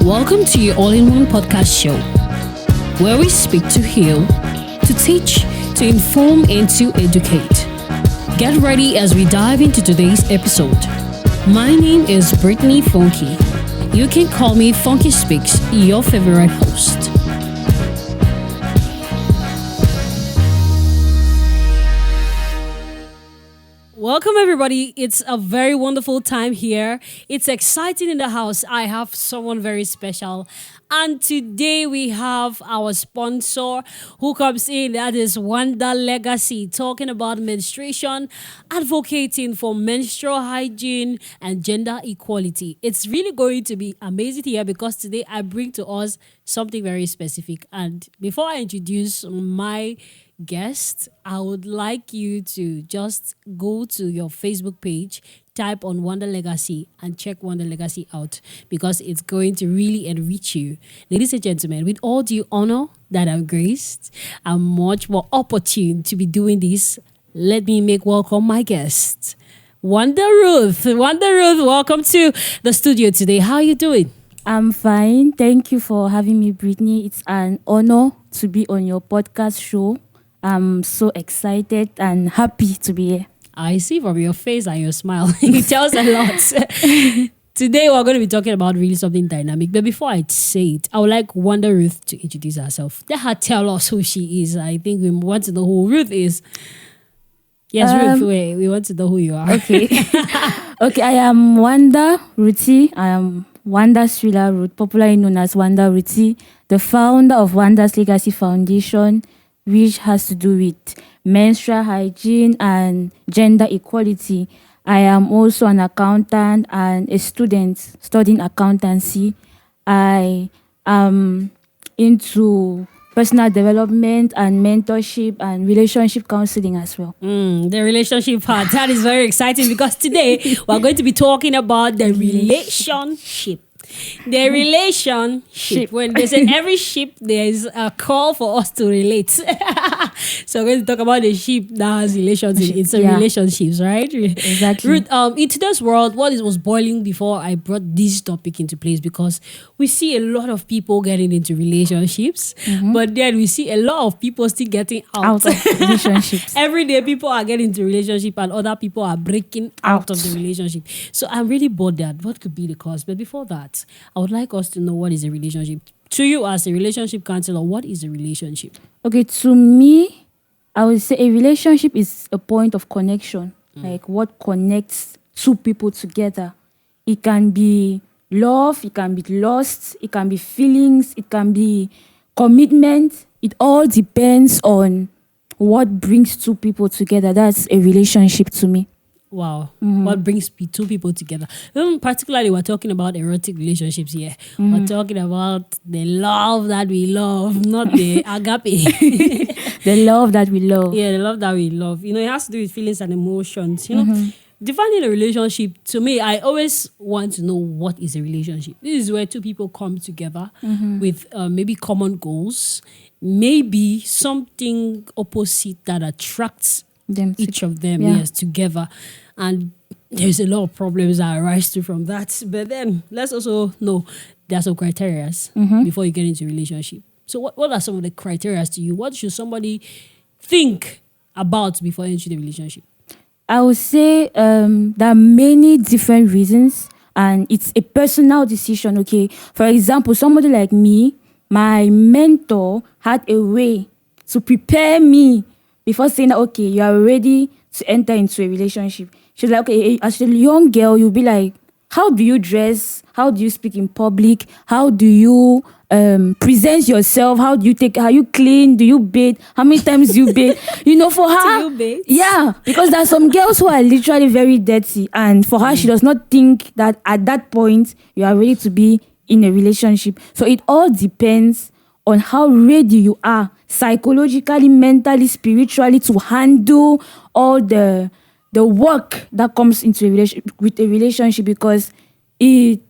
Welcome to your all-in-one podcast show, where we speak to heal, to teach, to inform, and to educate. Get ready as we dive into today's episode. My name is Britney Fonki. You can call me Fonki Speaks, your favorite host. Welcome, everybody. It's a very wonderful time here. It's exciting in the house. I have someone very special. And today we have our sponsor who comes in. That is Wanda Legacy, talking about menstruation, advocating for menstrual hygiene and gender equality. It's really going to be amazing here because today I bring to us something very specific. And before I introduce my guest, I would like you to just go to your Facebook page, type on Wanda Legacy and check Wanda Legacy out because it's going to really enrich you. Ladies and gentlemen, with all due honor that I'm graced, I'm much more opportune to be doing this. Let me make welcome my guest, Wanda Ruth. Wanda Ruth, welcome to the studio today. How are you doing? I'm fine. Thank you for having me, Britney. It's an honor to be on your podcast show. I'm so excited and happy to be here. I see from your face and your smile. It tells a lot. Today, we're going to be talking about really something dynamic. But before I say it, I would like Wanda Ruth to introduce herself. Let her tell us who she is. I think we want to know who Ruth is. Yes, Ruth, we want to know who you are. Okay. Okay, I am Wanda Ruthy. I am Wanda Thriller Ruth, popularly known as Wanda Ruthy, the founder of Wanda's Legacy Foundation, which has to do with menstrual hygiene and gender equality. I am also an accountant and a student studying accountancy. I am into personal development and mentorship and relationship counseling as well. The relationship part, that is very exciting because today we're going to be talking about the relationship. The relationship. When they say every ship, there is a call for us to relate. So we're going to talk about the ship that has relationships, right? Exactly. Ruth, in today's world, what was boiling before I brought this topic into place, because we see a lot of people getting into relationships, but then we see a lot of people still getting out of relationships. Every day people are getting into relationship and other people are breaking out of the relationship. So I'm really bothered. What could be the cause? But before that, I would like us to know what is a relationship. To you as a relationship counselor, what is a relationship? Okay, to me, I would say a relationship is a point of connection. Like what connects two people together. It can be love, it can be lust, it can be feelings, it can be commitment. It all depends on what brings two people together. That's a relationship to me. Wow. What brings two people together? Particularly, we're talking about erotic relationships here. We're talking about the love that we love, not the agape. The love that we love. Yeah, the love that we love. You know, it has to do with feelings and emotions. You know, defining a relationship, to me, I always want to know what is a relationship. This is where two people come together with maybe common goals, maybe something opposite that attracts each of them, yes, together. And there's a lot of problems that arise from that. But then let's also know there are some criteria before you get into a relationship. So what are some of the criteria to you? What should somebody think about before entering the relationship? I would say there are many different reasons and it's a personal decision, okay? For example, somebody like me, my mentor had a way to prepare me before saying, okay, you are ready to enter into a relationship. She's like, okay, as a young girl, you'll be like, how do you dress? How do you speak in public? How do you present yourself? How do you are you clean? Do you bathe? How many times do you bathe? You know, for her, do you bathe? Yeah, because there are some girls who are literally very dirty. And for her, she does not think that at that point, you are ready to be in a relationship. So it all depends on how ready you are psychologically, mentally, spiritually to handle all the work that comes into a relationship, because it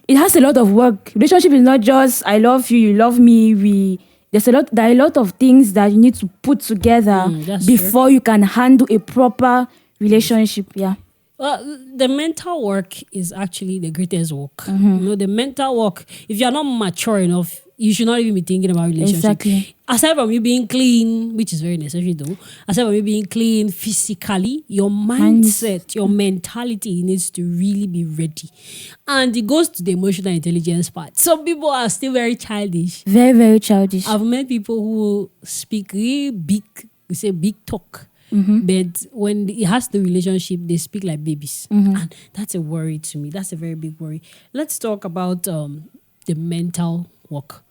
has a lot of work. Relationship is not just I love you, you love me. There are a lot of things that you need to put together before you can handle a proper relationship. Yeah. The mental work is actually the greatest work. The mental work, if you're not mature enough, you should not even be thinking about relationship. Exactly. Aside from you being clean, which is very necessary though, aside from you being clean physically, your mindset, your mentality needs to really be ready. And it goes to the emotional intelligence part. Some people are still very childish. Very, very childish. I've met people who speak really big, we say big talk. But when it has the relationship, they speak like babies. And that's a worry to me. That's a very big worry. Let's talk about the mental work.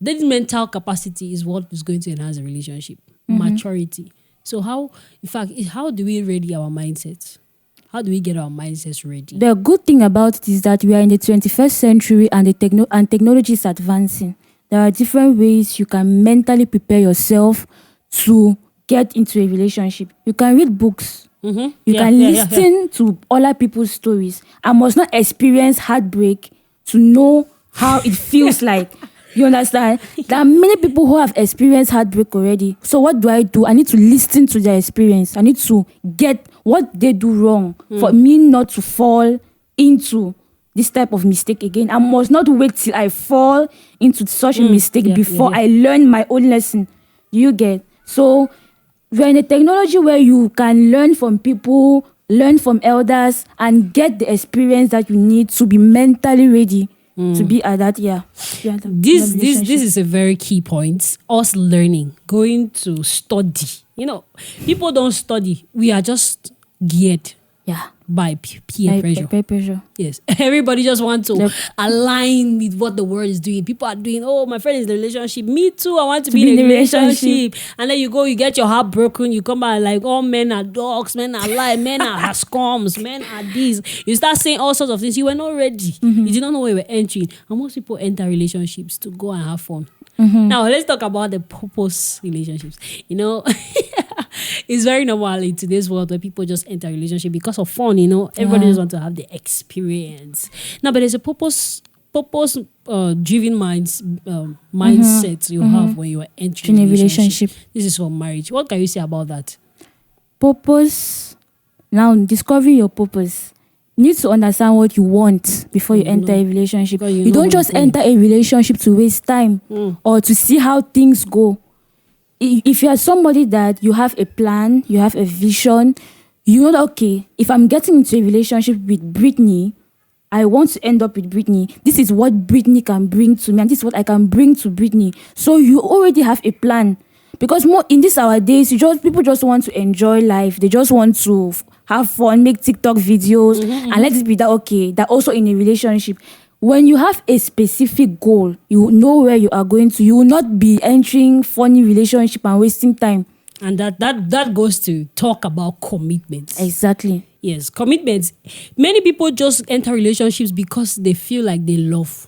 This mental capacity is what is going to enhance a relationship. Maturity. So how do we ready our mindsets? How do we get our mindsets ready? The good thing about it is that we are in the 21st century and technology is advancing. There are different ways you can mentally prepare yourself to get into a relationship. You can read books. You can listen to other people's stories. I must not experience heartbreak to know how it feels like. You understand? There are many people who have experienced heartbreak already. So what do? I need to listen to their experience. I need to get what they do wrong for me not to fall into this type of mistake again. I must not wait till I fall into such a mistake before I learn my own lesson. Do you get? So we're in a technology where you can learn from people, learn from elders, and get the experience that you need to be mentally ready to be at that. This is a very key point. Us learning, going to study. People don't study. We are just geared by peer pressure. Yes. Everybody just wants to align with what the world is doing. People are doing, oh, my friend is in a relationship. Me too, I want to be in a relationship. And then you get your heart broken. You come back like, all men are dogs, men are lies, men are scums, men are these. You start saying all sorts of things. You were not ready. You did not know where you were entering. And most people enter relationships to go and have fun. Now, let's talk about the purpose relationships. It's very normal in today's world where people just enter a relationship because of fun, Everybody just wants to have the experience. Now, but there's a purpose driven mindset you have when you are entering a relationship. This is for marriage. What can you say about that? Purpose. Now, discovering your purpose. You need to understand what you want before you enter a relationship. You don't just enter a relationship to waste time or to see how things go. If you are somebody that you have a plan, you have a vision, you know that, okay, if I'm getting into a relationship with Britney, I want to end up with Britney. This is what Britney can bring to me, and this is what I can bring to Britney. So you already have a plan. Because more in this our days, people just want to enjoy life. They just want to have fun, make TikTok videos, and let it be that, okay, that also in a relationship. When you have a specific goal, you know where you are going to. You will not be entering funny relationship and wasting time. And that goes to talk about commitments. Exactly. Yes, commitments. Many people just enter relationships because they feel like they love.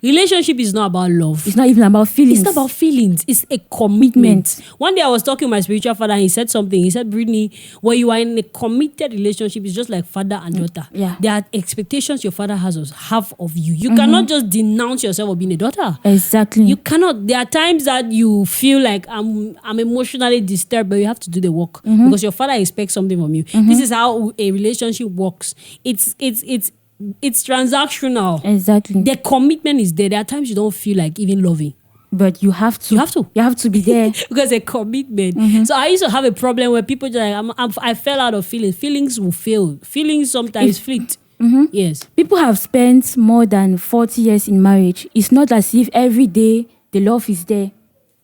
Relationship is not about love. It's not even about feelings. It's not about feelings. It's a commitment. One day I was talking to my spiritual father and he said something. He said, Britney, when you are in a committed relationship, it's just like father and daughter. There are expectations your father have of you. You cannot just denounce yourself of being a daughter. Exactly. You cannot. There are times that you feel like I'm emotionally disturbed, but you have to do the work because your father expects something from you. This is how a relationship works. It's transactional. Exactly. The commitment is there. There are times you don't feel like even loving. But you have to. You have to be there. Because a commitment. So I used to have a problem where people just like, I fell out of feelings. Feelings will fail. Feelings sometimes fleet. Yes. People have spent more than 40 years in marriage. It's not as if every day the love is there.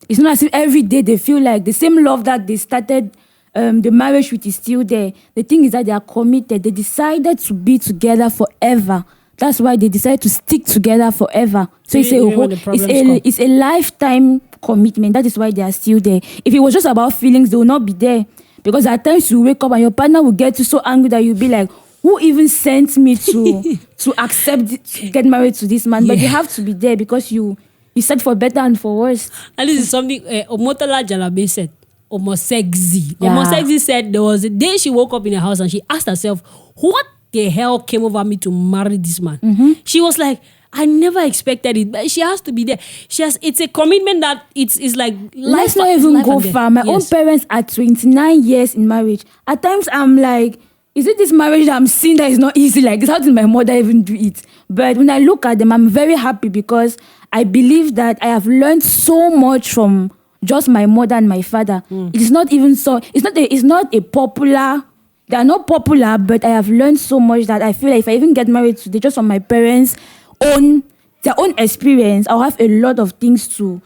It's not as if every day they feel like the same love that they started the marriage with is still there. The thing is that they are committed. They decided to be together forever. That's why they decided to stick together forever. So it's a lifetime commitment. That is why they are still there. If it was just about feelings, they will not be there. Because at times you wake up and your partner will get you so angry that you'll be like, who even sent me to accept to get married to this man? But you have to be there because you said for better and for worse. And this is something Omotola Jalabe said. Omosexy said there was a day she woke up in her house and she asked herself, what the hell came over me to marry this man? She was like, I never expected it, but she has to be there. It's a commitment that it's like life. Let's not even go far. My own parents are 29 years in marriage. At times I'm like, is it this marriage that I'm seeing that is not easy like this? How did my mother even do it? But when I look at them, I'm very happy because I believe that I have learned so much from just my mother and my father. It is not even so. It's not a popular. They are not popular, but I have learned so much that I feel like if I even get married today, just from my parents' own their own experience, I'll have a lot of things to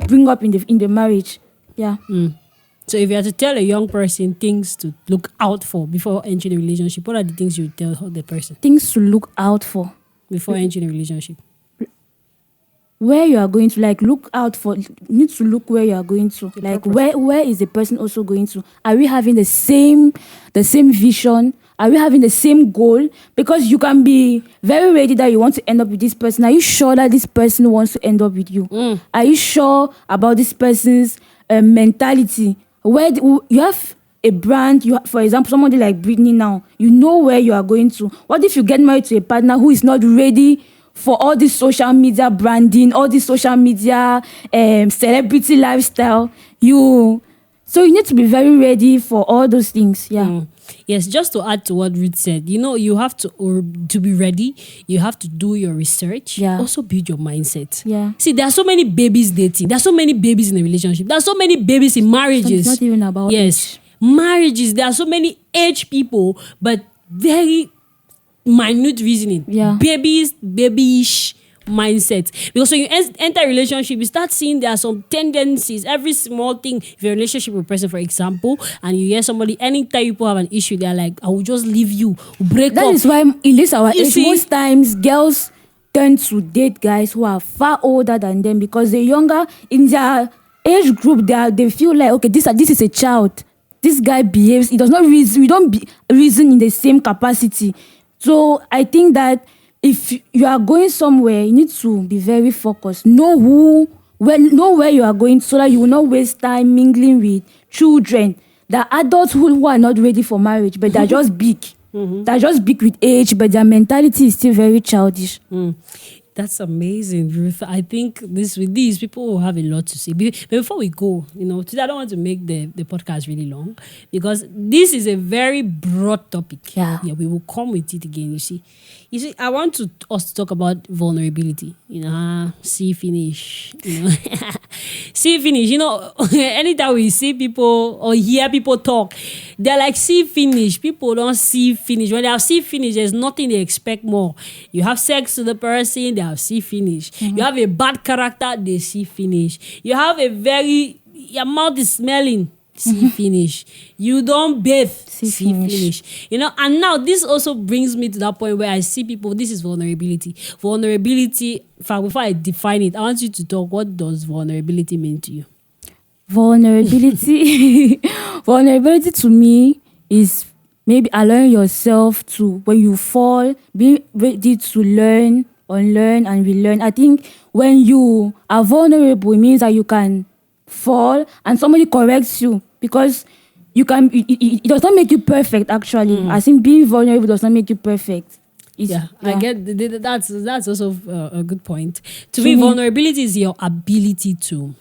bring up in the marriage. Yeah. So if you had to tell a young person things to look out for before entering a relationship, what are the things you would tell the person Things to look out for before entering a relationship? where you are going to, like, look out for. You need to look where you are going to, like where is the person also going to. Are we having the same vision? Are we having the same goal? Because you can be very ready that you want to end up with this person. Are you sure that this person wants to end up with you? Are you sure about this person's mentality? You have a brand, for example, somebody like Britney now, you know where you are going to. What if you get married to a partner who is not ready for all this social media branding, all this social media celebrity lifestyle? So you need to be very ready for all those things. Yeah. Yes, just to add to what Ruth said, you have to be ready. You have to do your research. Yeah. Also build your mindset. Yeah. See, there are so many babies dating. There are so many babies in a relationship. There are so many babies in marriages. It's not even about yes, marriages. There are so many age people, but very minute reasoning. Yeah. Babyish mindset. Because when you enter a relationship, you start seeing there are some tendencies. Every small thing, if you're in a relationship with a person, for example, and you hear somebody, anytime people have an issue, they're like, I will just leave you, break up. That is why in this our You age, see? most times girls tend to date guys who are far older than them because they're younger in their age group. They feel like, okay, this is a child. This guy behaves. He does not reason. We don't reason in the same capacity. So I think that if you are going somewhere, you need to be very focused. Know where you are going so that you will not waste time mingling with children. There are adults who are not ready for marriage, but they're just big. They're just big with age, but their mentality is still very childish. That's amazing, Ruth. I think with these people will have a lot to say. But before we go, today I don't want to make the podcast really long because this is a very broad topic. Yeah. We will come with it again. You see, I want us to talk about vulnerability. See finish. See finish. Anytime we see people or hear people talk, they're like see finish. People don't see finish. When they have see finish, there's nothing they expect more. You have sex with the person, they have see finish. You have a bad character, they see finish. You have your mouth is smelling, see finish. You don't bathe, see finish. And now this also brings me to that point where I see people, this is vulnerability. Vulnerability, before I define it, I want you to talk, what does vulnerability mean to you? Vulnerability to me is maybe allowing yourself to, when you fall, being ready to learn, unlearn and relearn. I think when you are vulnerable, it means that you can fall and somebody corrects you because it does not make you perfect actually. I think being vulnerable does not make you perfect. I get that's also a good point. To me, vulnerability is your ability to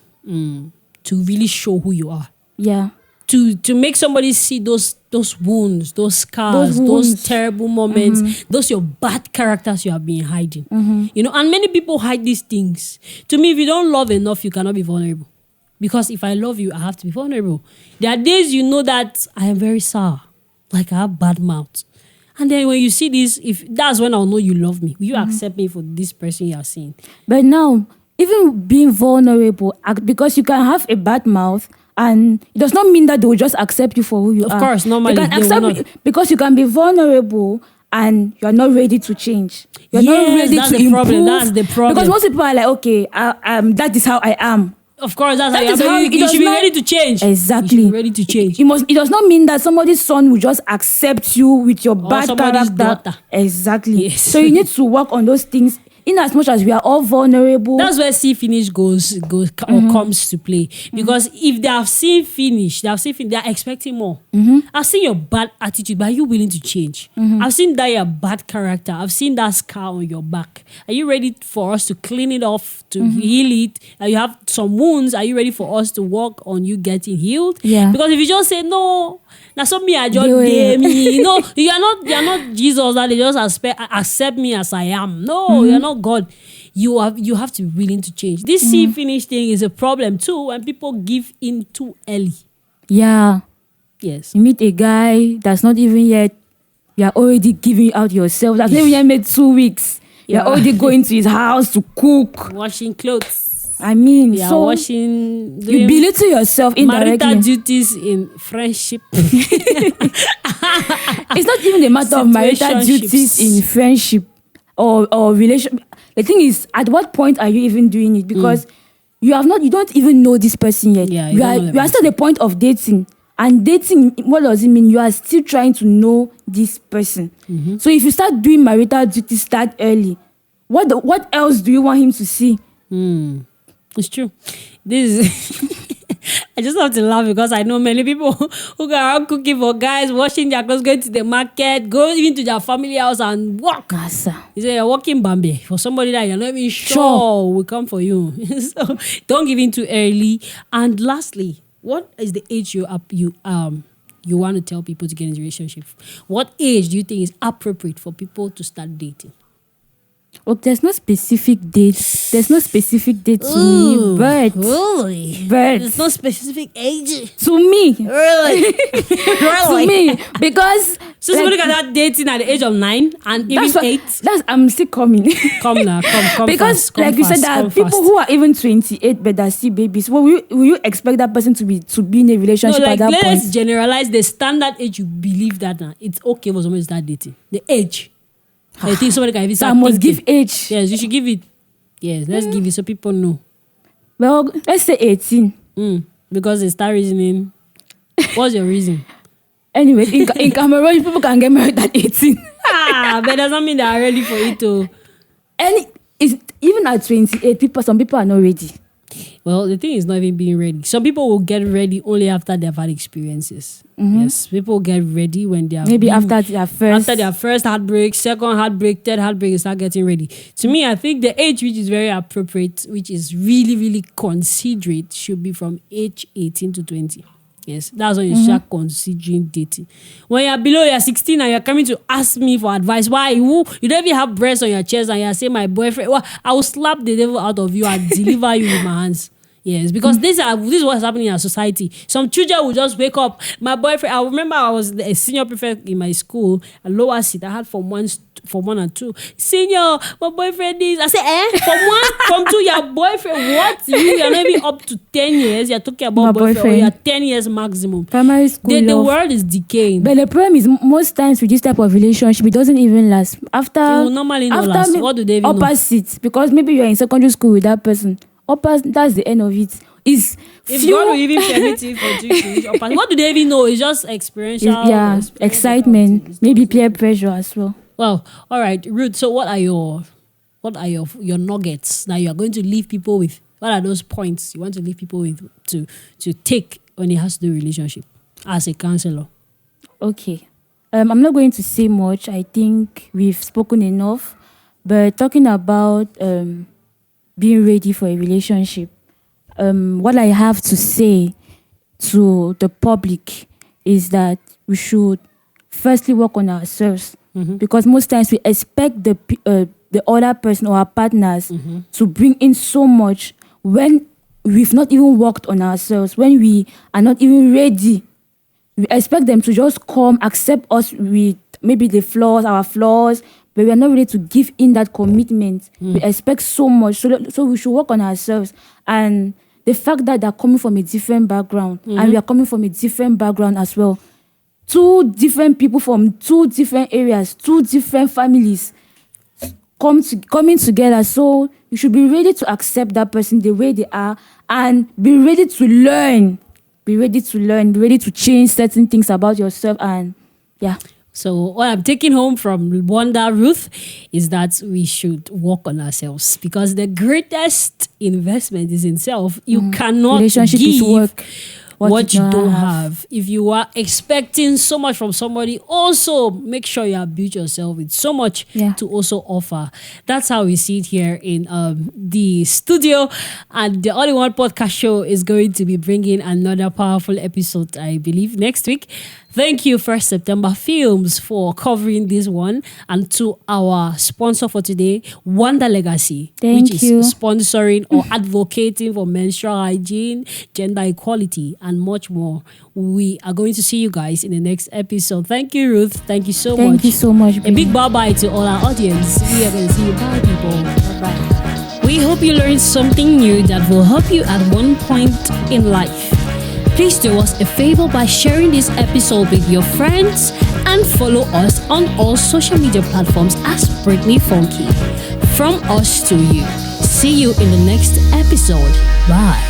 really show who you are. Yeah. To make somebody see those wounds, those scars, those terrible moments, those your bad characters you have been hiding. And many people hide these things. To me, if you don't love enough, you cannot be vulnerable. Because if I love you, I have to be vulnerable. There are days that I am very sour, like I have bad mouth. And then when you see this, that's when I'll know you love me. Will you accept me for this person you are seeing? But now, even being vulnerable, because you can have a bad mouth, and it does not mean that they will just accept you for who you are. Of course, normally they will not. Because you can be vulnerable and you are not ready to change. You're not ready to improve. That's the problem. Because most people are like, okay, that is how I am. Of course, that's how you should be ready to change. Exactly. You should be ready to change. It does not mean that somebody's son will just accept you with your bad character. Daughter. Exactly. Yes. So you need to work on those things. in as much as we are all vulnerable. That's where see finish goes or comes to play. Because if they have seen finish, they are expecting more. I've seen your bad attitude, but are you willing to change? I've seen that your bad character. I've seen that scar on your back. Are you ready for us to clean it off, to heal it? You have some wounds. Are you ready for us to work on you getting healed? Yeah. Because if you just say no, now some me I just me. No, you are not Jesus that they just accept me as I am. No, you're not God. You have to be willing to change. This see finish thing is a problem too when people give in too early. Yeah. Yes. You meet a guy that's not even yet, you're already giving out yourself. That's not even yet made 2 weeks. You're already going to his house to cook. Washing clothes. I mean, Yeah, so washing. you belittle yourself indirectly. Marital duties in friendship. It's not even a matter of marital duties in friendship or relation. The thing is, at what point are you even doing it? Because you don't even know this person yet. Yeah, you are still at the point of dating. And dating, what does it mean? You are still trying to know this person. So if you start doing marital duties that early, what else do you want him to see? It's true. This is I just have to laugh because I know many people who go around cooking for guys, washing their clothes, going to the market, go even to their family house and work. You say you're working Bambi for somebody that you're not even sure will come for you. So don't give in too early. And lastly, what is the age you want to tell people to get into a relationship? What age do you think is appropriate for people to start dating? Well, there's no specific date. There's no specific date to me, but there's no specific age to me. Really? To me, because so somebody got that dating at the age of 9 and even 8. I'm still coming. Come now, come because fast, come like you fast, said, there are come people fast. who are even 28 but they're still babies. Well, will you expect that person to be in a relationship at that point? Let's generalize the standard age. You believe that now it's okay for somebody to start dating. The age. I think somebody can even So start I must thinking. give age. Yes, you should give it. Yes, let's give it so people know. Well, let's say 18. Because they start reasoning. What's your reason? Anyway, in Cameroon, people can get married at 18. But doesn't mean they are ready for it to. And even at 28, some people are not ready. Well, the thing is not even being ready. Some people will get ready only after they've had experiences. Yes, people get ready when they are after their first heartbreak, second heartbreak, third heartbreak, they start getting ready. To me, I think the age which is very appropriate, which is really, really considerate, should be from age 18 to 20. Yes, that's when you start considering dating. When you're below, you're 16 and you're coming to ask me for advice. Why? You don't even have breasts on your chest and you're saying, my boyfriend, well, I will slap the devil out of you and deliver you with my hands. Yes, because this is what's happening in our society. Some children will just wake up. My boyfriend, I remember I was a senior prefect in my school, a lower seat. I had Form 1 and 2. Senior, my boyfriend is. I said, Form 1, Form 2, your boyfriend. What? You're not even up to 10 years. You're talking about boyfriend. You're 10 years maximum. Primary school. The world is decaying. But the problem is, most times with this type of relationship, it doesn't even last. It will normally not last. What do they even know? Opposites, because maybe you're in secondary school with that person. That's the end of it. If God will even permit it for you, what do they even know? It's just experiential. Excitement, maybe peer pressure as well. Well, all right, Ruth. So, what are your nuggets that you are going to leave people with? What are those points you want to leave people with to take when it has to do relationship as a counselor? Okay, I'm not going to say much. I think we've spoken enough. But talking about being ready for a relationship, what I have to say to the public is that we should firstly work on ourselves, because most times we expect the other person or our partners to bring in so much when we've not even worked on ourselves, when we are not even ready. We expect them to just come, accept us with maybe our flaws, but we are not ready to give in that commitment. We expect so much, so we should work on ourselves. And the fact that they're coming from a different background and we are coming from a different background as well. 2 different people from 2 different areas, 2 different families coming together. So you should be ready to accept that person the way they are and be ready to learn. Be ready to change certain things about yourself. And yeah. So what I'm taking home from Wanda Ruth is that we should work on ourselves, because the greatest investment is in self. You cannot Relationship is give work. what you not don't have. If you are expecting so much from somebody, also make sure you have built yourself with so much Yeah. to also offer. That's how we see it here in the studio. And the All in One podcast show is going to be bringing another powerful episode, I believe, next week. Thank you, First September Films, for covering this one, and to our sponsor for today, Wanda Legacy, Thank which you. is sponsoring or advocating for menstrual hygiene, gender equality, and much more. We are going to see you guys in the next episode. Thank you, Ruth. Thank you so much. Thank you so much. A big bye-bye to all our audience. We are going to see you. Bye, people. Bye-bye. We hope you learned something new that will help you at one point in life. Please do us a favor by sharing this episode with your friends and follow us on all social media platforms as Britney Fonki. From us to you. See you in the next episode. Bye.